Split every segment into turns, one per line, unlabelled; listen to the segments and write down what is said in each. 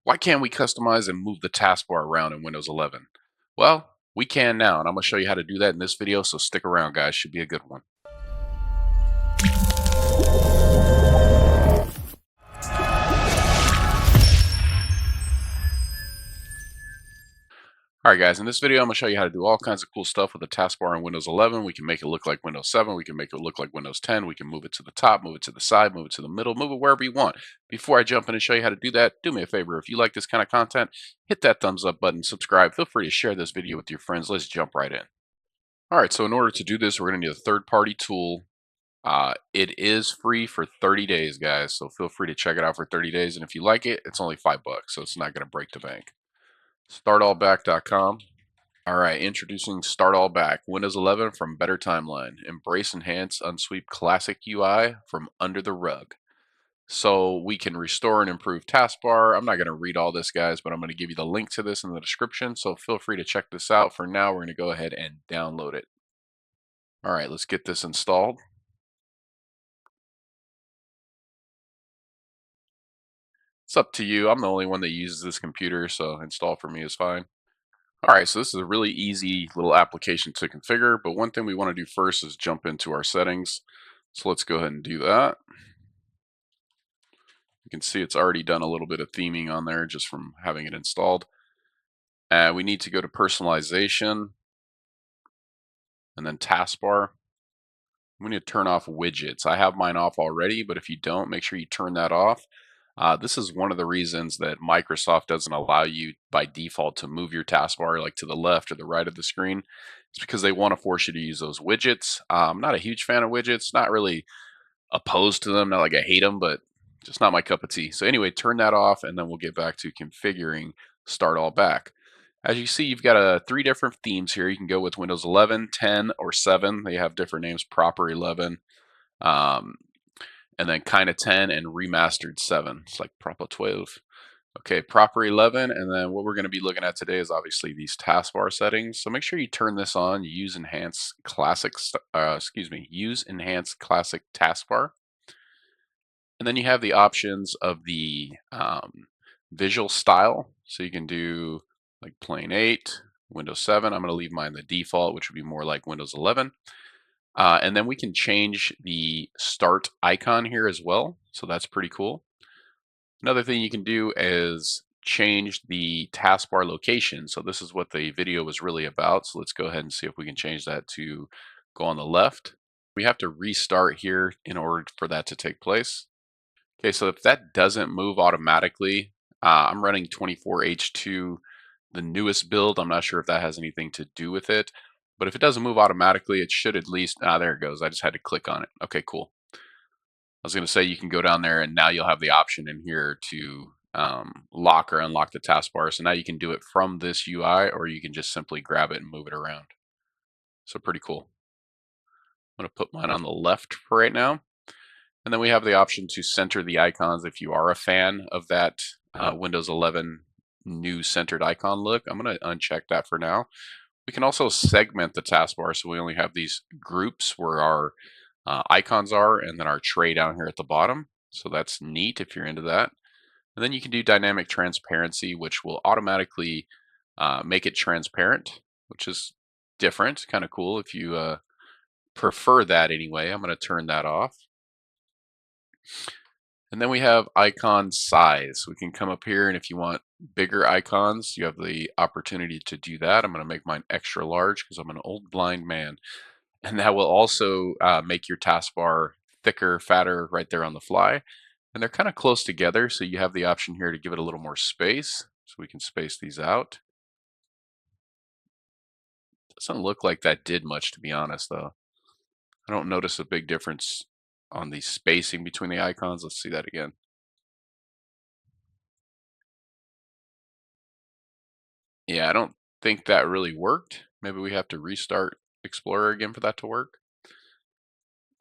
Why can't we customize and move the taskbar around in Windows 11? Well, we can now, and I'm going to show you how to do that in this video, so stick around, guys. Should be a good one. Alright guys, in this video I'm going to show you how to do all kinds of cool stuff with the taskbar in Windows 11. We can make it look like Windows 7, we can make it look like Windows 10, we can move it to the top, move it to the side, move it to the middle, move it wherever you want. Before I jump in and show you how to do that, do me a favor. If you like this kind of content, hit that thumbs up button, subscribe, feel free to share this video with your friends. Let's jump right in. Alright, so in order to do this, we're going to need a third-party tool. It is free for 30 days, guys, so feel free to check it out for 30 days, and if you like it, it's only $5, so it's not going to break the bank. Startallback.com. Alright, introducing Start All Back, Windows 11 from Better Timeline. Embrace, enhance, unsweep classic UI from under the rug. So we can restore and improve taskbar. I'm not going to read all this, guys, but I'm going to give you the link to this in the description, so feel free to check this out. For now, we're going to go ahead and download it. Alright, let's get this installed. It's up to you. I'm the only one that uses this computer, so install for me is fine. Alright, so this is a really easy little application to configure, but one thing we want to do first is jump into our settings. So let's go ahead and do that. You can see it's already done a little bit of theming on there just from having it installed. We need to go to personalization and then taskbar. We need to turn off widgets. I have mine off already, but if you don't, make sure you turn that off. This is one of the reasons that Microsoft doesn't allow you by default to move your taskbar like to the left or the right of the screen. It's because they want to force you to use those widgets. I'm not a huge fan of widgets, not really opposed to them, not like I hate them, but just not my cup of tea. So anyway, turn that off and then we'll get back to configuring Start All Back. As you see, you've got 3 different themes here. You can go with Windows 11, 10, or 7. They have different names, Proper 11, um, and then Kinda 10, and Remastered 7. It's like Proper 12. Okay, Proper 11, and then what we're going to be looking at today is obviously these taskbar settings. So make sure you turn this on. Use Enhanced Classic, use Enhanced Classic Taskbar. And then you have the options of the visual style. So you can do like plain 8, Windows 7. I'm going to leave mine the default, which would be more like Windows 11. And then we can change the start icon here as well. So that's pretty cool. Another thing you can do is change the taskbar location. So this is what the video was really about. So let's go ahead and see if we can change that to go on the left. We have to restart here in order for that to take place. Okay, so if that doesn't move automatically, I'm running 24H2, the newest build. I'm not sure if that has anything to do with it, but if it doesn't move automatically, it should at least, there it goes. I just had to click on it. Okay, cool. I was going to say you can go down there and now you'll have the option in here to lock or unlock the taskbar. So now you can do it from this UI or you can just simply grab it and move it around. So pretty cool. I'm going to put mine on the left for right now. And then we have the option to center the icons if you are a fan of that Windows 11 new centered icon look. I'm going to uncheck that for now. We can also segment the taskbar so we only have these groups where our icons are and then our tray down here at the bottom. So that's neat if you're into that. And then you can do dynamic transparency, which will automatically make it transparent, which is different, kind of cool if you prefer that anyway. I'm going to turn that off. And then we have icon size. We can come up here and if you want bigger icons, you have the opportunity to do that. I'm going to make mine extra large because I'm an old blind man. And that will also make your taskbar thicker, fatter right there on the fly. And they're kind of close together, so you have the option here to give it a little more space. So we can space these out. Doesn't look like that did much, to be honest, though. I don't notice a big difference on the spacing between the icons. Let's see that again. Yeah, I don't think that really worked. Maybe we have to restart Explorer again for that to work.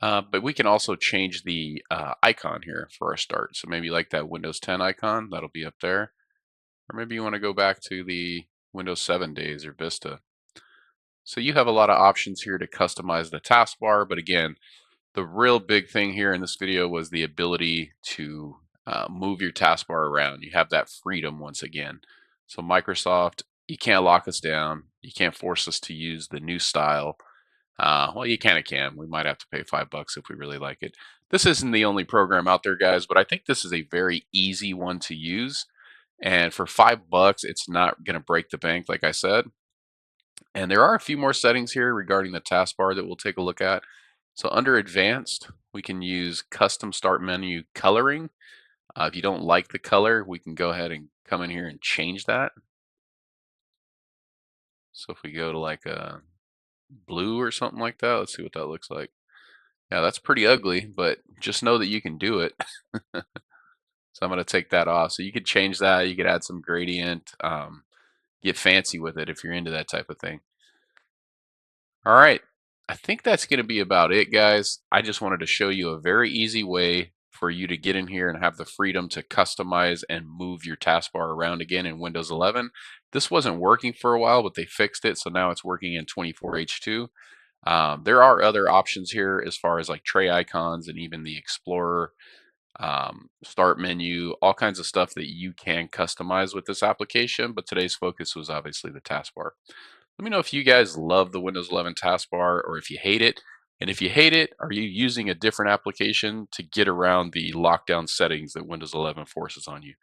But we can also change the icon here for our start. So maybe like that Windows 10 icon, that'll be up there. Or maybe you want to go back to the Windows 7 days or Vista. So you have a lot of options here to customize the taskbar, but again, the real big thing here in this video was the ability to move your taskbar around. You have that freedom once again. So Microsoft, you can't lock us down. You can't force us to use the new style. Well, you kind of can. We might have to pay $5 if we really like it. This isn't the only program out there, guys, but I think this is a very easy one to use. And for $5, it's not going to break the bank, like I said. And there are a few more settings here regarding the taskbar that we'll take a look at. So under advanced, we can use custom start menu coloring. If you don't like the color, we can go ahead and come in here and change that. So if we go to like a blue or something like that, let's see what that looks like. Yeah, that's pretty ugly, but just know that you can do it. So I'm going to take that off. So you could change that. You could add some gradient, get fancy with it if you're into that type of thing. All right. I think that's going to be about it, guys. I just wanted to show you a very easy way for you to get in here and have the freedom to customize and move your taskbar around again in Windows 11. This wasn't working for a while, but they fixed it, so now it's working in 24H2. There are other options here as far as like tray icons and even the Explorer, start menu, all kinds of stuff that you can customize with this application, but today's focus was obviously the taskbar. Let me know if you guys love the Windows 11 taskbar or if you hate it. And if you hate it, are you using a different application to get around the lockdown settings that Windows 11 forces on you?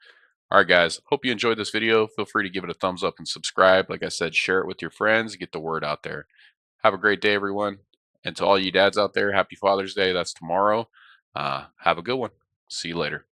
All right, guys, hope you enjoyed this video. Feel free to give it a thumbs up and subscribe. Like I said, share it with your friends, get the word out there. Have a great day, everyone. And to all you dads out there, happy Father's Day. That's tomorrow. Have a good one. See you later.